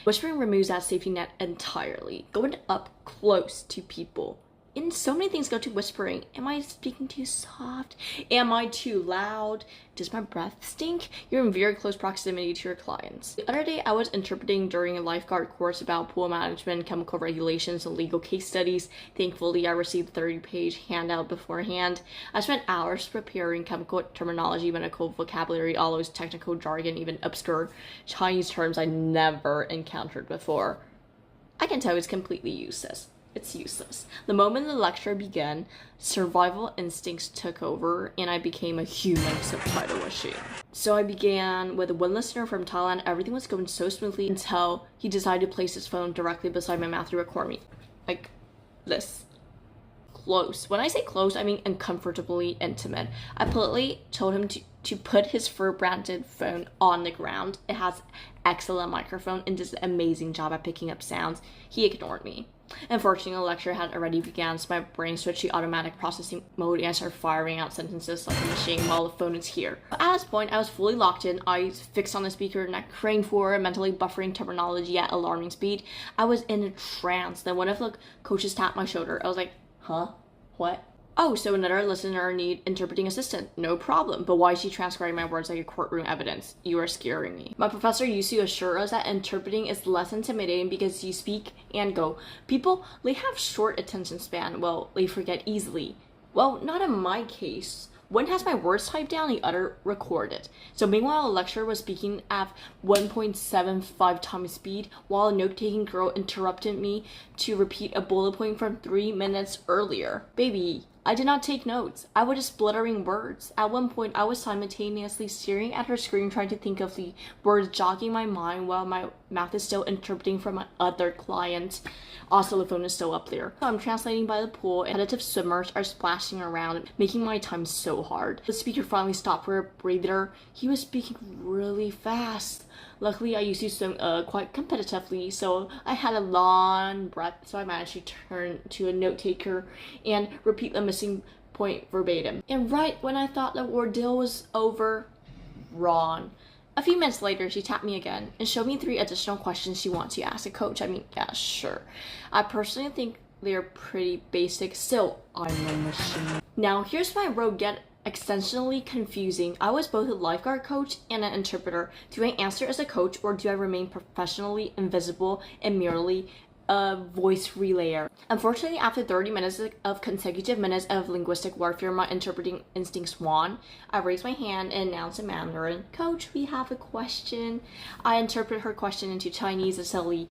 Whispering removes that safety net entirely. Going up close to people. And so many things go to whispering. Am I speaking too soft? Am I too loud? Does my breath stink? You're in very close proximity to your clients. The other day, I was interpreting during a lifeguard course about pool management, chemical regulations, and legal case studies. Thankfully, I received a 30-page handout beforehand. I spent hours preparing chemical terminology, medical vocabulary, all those technical jargon, even obscure Chinese terms I never encountered before. I can tell it's completely useless. It's useless. The moment the lecture began, survival instincts took over and I became a human subtitle machine. So I began with one listener from Thailand. Everything was going so smoothly until he decided to place his phone directly beside my mouth to record me. Like this. Close. When I say close, I mean uncomfortably intimate. I politely told him to put his fur-branded phone on the ground. It has excellent microphone and does an amazing job at picking up sounds. He ignored me. Unfortunately, the lecture had already begun, so my brain switched to automatic processing mode and I started firing out sentences like a machine while the phone is here. At this point, I was fully locked in, eyes fixed on the speaker, neck craned forward, mentally buffering terminology at alarming speed. I was in a trance. Then one of the coaches tapped my shoulder. I was like, huh? What? Oh, so another listener need interpreting assistant. No problem. But why is she transcribing my words like a courtroom evidence? You are scaring me. My professor used to assure us that interpreting is less intimidating because you speak and go. People, they have short attention span. Well, they forget easily. Well, not in my case. One has my words typed down, the other recorded. So meanwhile, a lecturer was speaking at 1.75 times speed while a note-taking girl interrupted me to repeat a bullet point from 3 minutes earlier. Baby, I did not take notes. I was just sputtering words. At one point, I was simultaneously staring at her screen trying to think of the words jogging my mind while my mouth is still interpreting for my other client. Also, the phone is still up there. So I'm translating by the pool and competitive swimmers are splashing around, making my time so hard. The speaker finally stopped for a breather. He was speaking really fast. Luckily, I used to swim quite competitively, so I had a long breath, so I managed to turn to a note taker and repeat the missing point verbatim. And right when I thought the ordeal was over, wrong. A few minutes later, she tapped me again and showed me 3 additional questions she wants to ask a coach. I mean, yeah, sure. I personally think they're pretty basic. Still, I'm a machine. Now, here's my road get extensionally confusing. I was both a lifeguard coach and an interpreter. Do I answer as a coach or do I remain professionally invisible and merely a voice relayer? Unfortunately, after 30 minutes of consecutive minutes of linguistic warfare, my interpreting instincts won. I raised my hand and announced in Mandarin, "Coach, we have a question." I interpret her question into Chinese as silly.